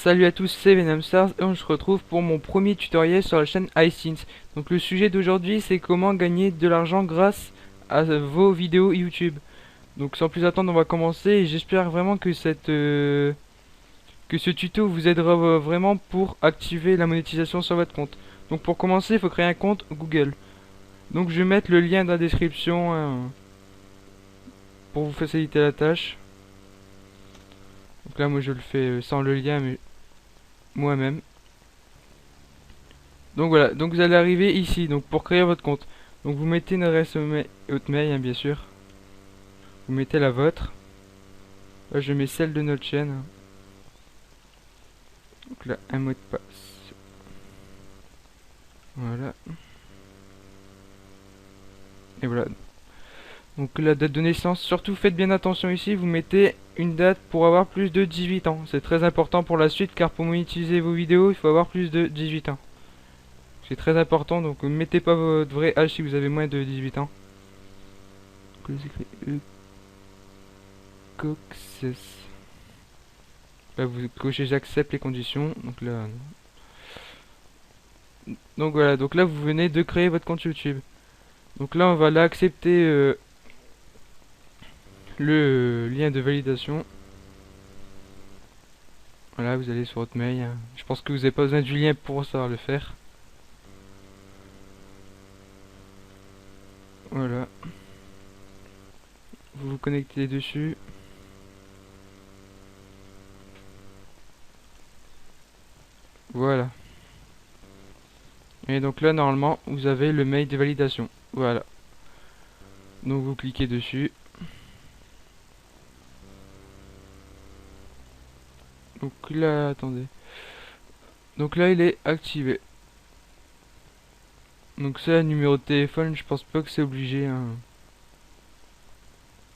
Salut à tous, c'est VenomStars et on se retrouve pour mon premier tutoriel sur la chaîne iSynth. Donc le sujet d'aujourd'hui c'est comment gagner de l'argent grâce à vos vidéos YouTube. Donc sans plus attendre on va commencer et j'espère vraiment que que ce tuto vous aidera vraiment pour activer la monétisation sur votre compte. Donc pour commencer il faut créer un compte Google. Donc je vais mettre le lien dans la description pour vous faciliter la tâche. Donc là moi je le fais sans le lien mais moi-même. Donc voilà, donc vous allez arriver ici, donc pour créer votre compte. Donc vous mettez une adresse Hotmail, hein, bien sûr. Vous mettez la vôtre. Là je mets celle de notre chaîne. Donc là, un mot de passe. Voilà. Et voilà. Donc la date de naissance, surtout faites bien attention ici, vous mettez une date pour avoir plus de 18 ans. C'est très important pour la suite car pour monétiser vos vidéos, il faut avoir plus de 18 ans. C'est très important, donc mettez pas votre vrai âge si vous avez moins de 18 ans. Donc, vous écrivez Coxes. Là vous cochez j'accepte les conditions. Donc là. Donc voilà, donc là vous venez de créer votre compte YouTube. Donc là on va là accepter le lien de validation. Voilà, vous allez sur votre mail. Je pense que vous n'avez pas besoin du lien pour savoir le faire. Voilà. Vous vous connectez dessus. Voilà. Et donc là normalement vous avez le mail de validation. Voilà. Donc vous cliquez dessus. Donc là, attendez. Donc là il est activé. Donc ça, numéro de téléphone, je pense pas que c'est obligé, hein.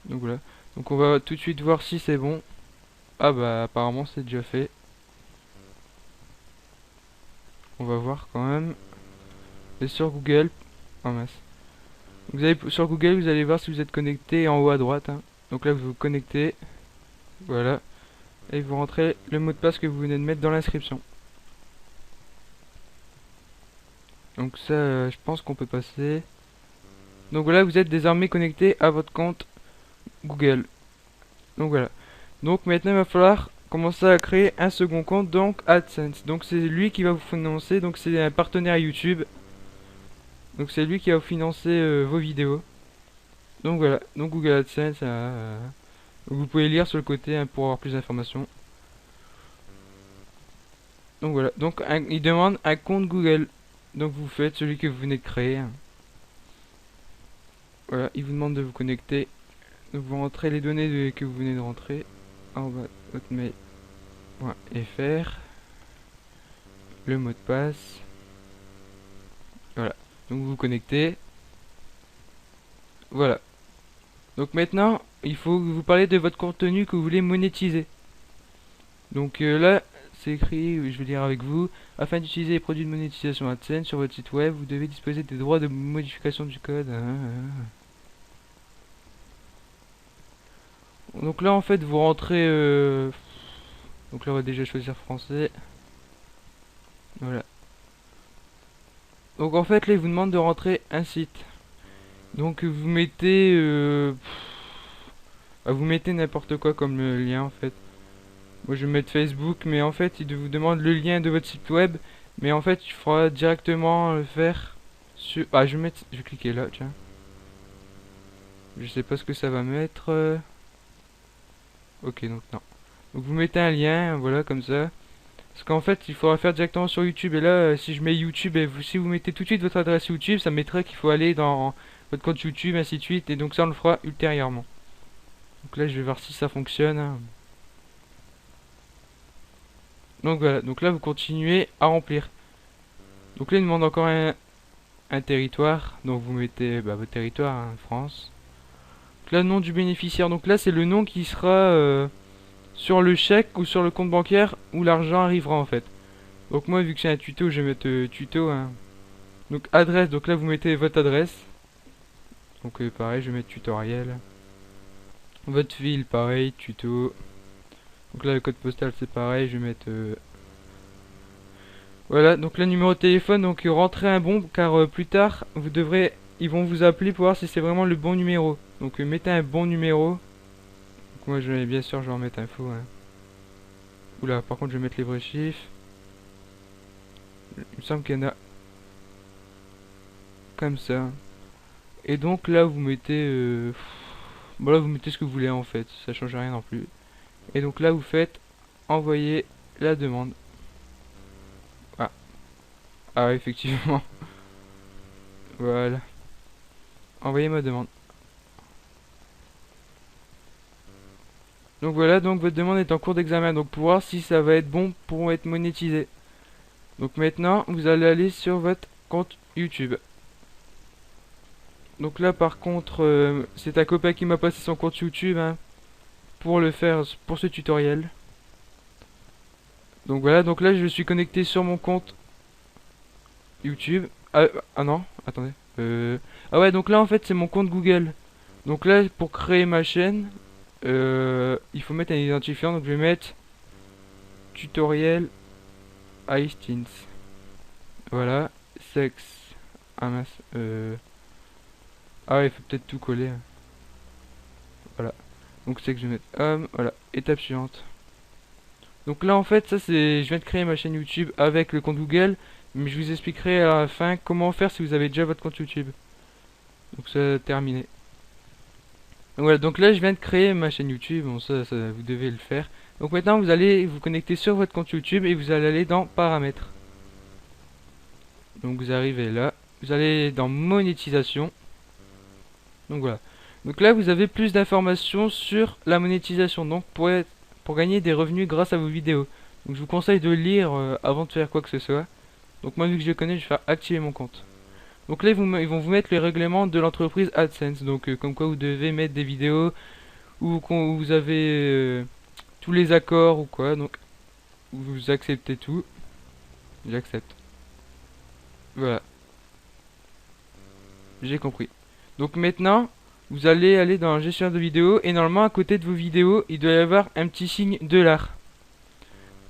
Donc voilà. Donc on va tout de suite voir si c'est bon. Ah bah apparemment c'est déjà fait. On va voir quand même. Et sur Google. Oh mince. Vous allez sur Google, vous allez voir si vous êtes connecté en haut à droite, hein. Donc là vous vous connectez. Voilà. Et vous rentrez le mot de passe que vous venez de mettre dans l'inscription. Donc ça, je pense qu'on peut passer. Donc voilà, vous êtes désormais connecté à votre compte Google. Donc voilà. Donc maintenant il va falloir commencer à créer un second compte, donc AdSense. Donc c'est lui qui va vous financer, donc c'est un partenaire YouTube. Donc c'est lui qui va vous financer vos vidéos. Donc voilà, donc Google AdSense, vous pouvez lire sur le côté, hein, pour avoir plus d'informations. Donc voilà, donc il demande un compte Google. Donc vous faites celui que vous venez de créer. Voilà, il vous demande de vous connecter. Donc vous rentrez les données que vous venez de rentrer. En bas, hotmail.fr. Le mot de passe. Voilà, donc vous vous connectez. Voilà. Donc maintenant, il faut vous parler de votre contenu que vous voulez monétiser. Donc là, c'est écrit, je vais lire avec vous. Afin d'utiliser les produits de monétisation AdSense sur votre site web, vous devez disposer des droits de modification du code. Donc là, en fait, vous rentrez. Donc là, on va déjà choisir français. Voilà. Donc en fait, là, il vous demande de rentrer un site. Donc vous mettez. Vous mettez n'importe quoi comme le lien en fait. Moi je vais mettre Facebook, mais en fait il vous demande le lien de votre site web. Mais en fait il faudra directement le faire sur... Ah je vais cliquer là, tiens. Je sais pas ce que ça va mettre. Ok donc non. Donc vous mettez un lien, voilà comme ça. Parce qu'en fait il faudra faire directement sur YouTube. Et là si je mets YouTube et si vous mettez tout de suite votre adresse YouTube, ça mettrait qu'il faut aller dans votre compte YouTube, ainsi de suite. Et donc ça on le fera ultérieurement. Donc là je vais voir si ça fonctionne, hein. Donc voilà, donc là vous continuez à remplir. Donc là il demande encore un territoire. Donc vous mettez votre territoire, hein, France. Donc là nom du bénéficiaire. Donc là c'est le nom qui sera sur le chèque ou sur le compte bancaire où l'argent arrivera en fait. Donc moi vu que c'est un tuto, je vais mettre tuto, hein. Donc adresse, donc là vous mettez votre adresse. Donc pareil, je vais mettre tutoriel. Votre ville, pareil, tuto. Donc là le code postal c'est pareil, je vais mettre Voilà, donc le numéro de téléphone, donc rentrez un bon, car plus tard, ils vont vous appeler pour voir si c'est vraiment le bon numéro. Donc mettez un bon numéro. Donc moi, bien sûr, je vais en mettre un faux, hein. Oula, par contre, je vais mettre les vrais chiffres. Il me semble qu'il y en a comme ça. Et donc là, vous mettez... bon là, vous mettez ce que vous voulez en fait. Ça change rien non plus. Et donc là, vous faites envoyer la demande. Ah, ah effectivement. Voilà. Envoyez ma demande. Donc voilà, donc votre demande est en cours d'examen. Donc pour voir si ça va être bon pour être monétisé. Donc maintenant, vous allez aller sur votre compte YouTube. Donc là par contre, c'est un copain qui m'a passé son compte YouTube, hein, pour le faire, pour ce tutoriel. Donc voilà, donc là je suis connecté sur mon compte YouTube. Ah non, attendez. Ah ouais, donc là en fait c'est mon compte Google. Donc là pour créer ma chaîne, il faut mettre un identifiant. Donc je vais mettre tutoriel iSteens. Voilà, sexe. Ah mince. Ah ouais, il faut peut-être tout coller, hein. Voilà. Donc c'est que je vais mettre homme. Voilà. Étape suivante. Donc là en fait ça c'est, je viens de créer ma chaîne YouTube avec le compte Google, mais je vous expliquerai à la fin comment faire si vous avez déjà votre compte YouTube. Donc ça terminé. Donc voilà, donc là je viens de créer ma chaîne YouTube, bon ça vous devez le faire. Donc maintenant vous allez vous connecter sur votre compte YouTube et vous allez aller dans paramètres. Donc vous arrivez là, vous allez dans monétisation. Donc voilà. Donc là vous avez plus d'informations sur la monétisation, donc pour gagner des revenus grâce à vos vidéos. Donc je vous conseille de lire avant de faire quoi que ce soit. Donc moi vu que je le connais, je vais faire activer mon compte. Donc là ils vont vous mettre les règlements de l'entreprise AdSense. Donc comme quoi vous devez mettre des vidéos ou quand vous avez tous les accords ou quoi. Donc vous acceptez tout. J'accepte. Voilà, j'ai compris. Donc maintenant, vous allez aller dans la gestion de vidéos et normalement à côté de vos vidéos, il doit y avoir un petit signe $.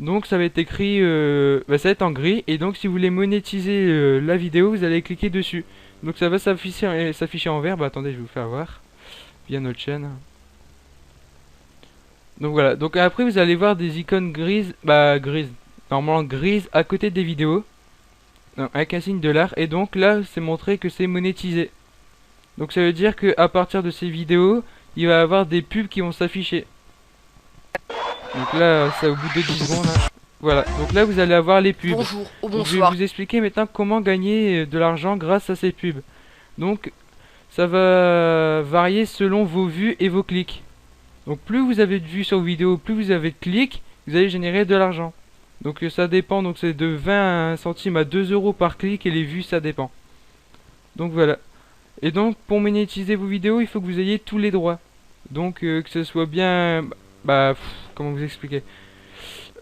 Donc ça va être écrit, ça va être en gris et donc si vous voulez monétiser la vidéo, vous allez cliquer dessus. Donc ça va s'afficher en vert. Bah attendez, je vais vous faire voir via notre chaîne. Donc voilà. Donc après vous allez voir des icônes grises, grises, normalement grises à côté des vidéos, non, avec un signe $. Et donc là c'est montré que c'est monétisé. Donc ça veut dire que à partir de ces vidéos, il va y avoir des pubs qui vont s'afficher. Donc là, c'est au bout de 10 secondes, hein. Voilà, donc là vous allez avoir les pubs. Bonjour ou Donc, je vais bonsoir. vous expliquer maintenant comment gagner de l'argent grâce à ces pubs. Donc ça va varier selon vos vues et vos clics. Donc plus vous avez de vues sur vos vidéos, plus vous avez de clics, vous allez générer de l'argent. Donc ça dépend, donc c'est de 20 centimes à 2 euros par clic et les vues ça dépend. Donc voilà. Et donc pour monétiser vos vidéos, il faut que vous ayez tous les droits. Donc que ce soit bien, comment vous expliquer,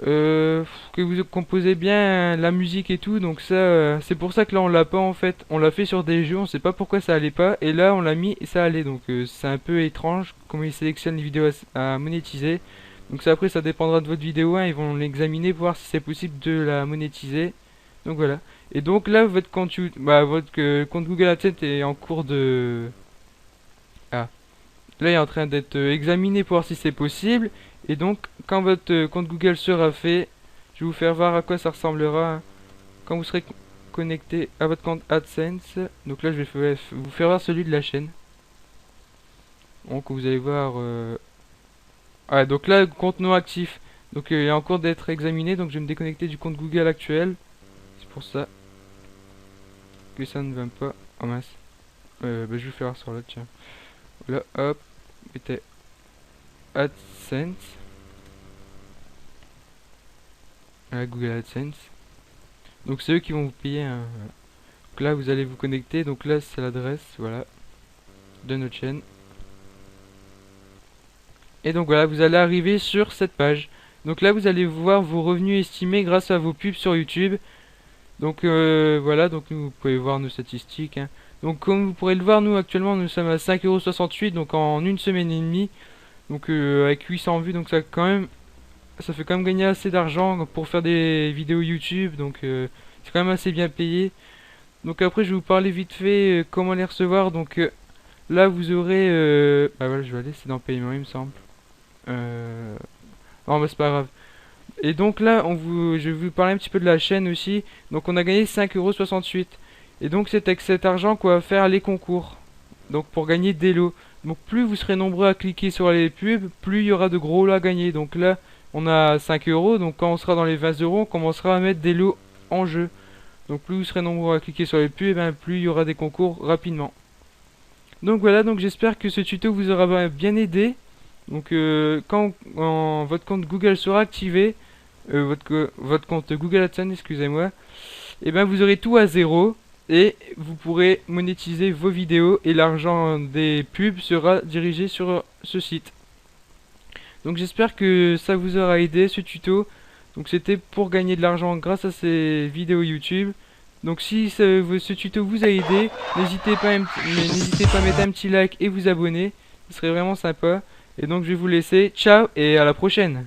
que vous composez bien la musique et tout. Donc ça, c'est pour ça que là on l'a pas en fait. On l'a fait sur des jeux, on sait pas pourquoi ça allait pas. Et là on l'a mis et ça allait. Donc c'est un peu étrange comment ils sélectionnent les vidéos à monétiser. Donc ça après ça dépendra de votre vidéo, hein. Ils vont l'examiner pour voir si c'est possible de la monétiser. Donc voilà. Et donc là votre compte compte Google AdSense est en cours de... Ah. Là il est en train d'être examiné pour voir si c'est possible. Et donc quand votre compte Google sera fait, je vais vous faire voir à quoi ça ressemblera, hein, quand vous serez connecté à votre compte AdSense. Donc là je vais vous faire voir celui de la chaîne. Donc vous allez voir... Ah, donc là compte non actif. Donc il est en cours d'être examiné. Donc je vais me déconnecter du compte Google actuel. C'est pour ça que ça ne va pas. Oh mince. Je vais faire voir sur l'autre, tiens. Là, hop. Mettez AdSense. Voilà, Google AdSense. Donc c'est eux qui vont vous payer, hein, voilà. Donc là vous allez vous connecter. Donc là c'est l'adresse, voilà, de notre chaîne. Et donc voilà, vous allez arriver sur cette page. Donc là vous allez voir vos revenus estimés grâce à vos pubs sur YouTube. Donc voilà, donc vous pouvez voir nos statistiques, hein. Donc comme vous pourrez le voir, nous actuellement nous sommes à 5,68 €, donc en une semaine et demie. Donc avec 800 vues, donc ça quand même ça fait quand même gagner assez d'argent pour faire des vidéos YouTube, donc c'est quand même assez bien payé. Donc après je vais vous parler vite fait comment les recevoir. Donc là vous aurez bah voilà, je vais aller, c'est dans paiement il me semble. Euh... Non bah c'est pas grave. Et donc là je vais vous parler un petit peu de la chaîne aussi. Donc on a gagné 5,68 €. Et donc c'est avec cet argent qu'on va faire les concours. Donc pour gagner des lots. Donc plus vous serez nombreux à cliquer sur les pubs, plus il y aura de gros lots à gagner. Donc là on a 5 euros. Donc quand on sera dans les 20 euros, on commencera à mettre des lots en jeu. Donc plus vous serez nombreux à cliquer sur les pubs, et ben, plus il y aura des concours rapidement. Donc voilà, donc j'espère que ce tuto vous aura bien aidé. Donc quand votre compte Google sera activé, votre compte Google AdSense, excusez-moi, et ben vous aurez tout à zéro et vous pourrez monétiser vos vidéos et l'argent des pubs sera dirigé sur ce site. Donc j'espère que ça vous aura aidé ce tuto. Donc c'était pour gagner de l'argent grâce à ces vidéos YouTube. Donc si ce tuto vous a aidé, n'hésitez pas à mettre un petit like et vous abonner. Ce serait vraiment sympa. Et donc je vais vous laisser. Ciao et à la prochaine.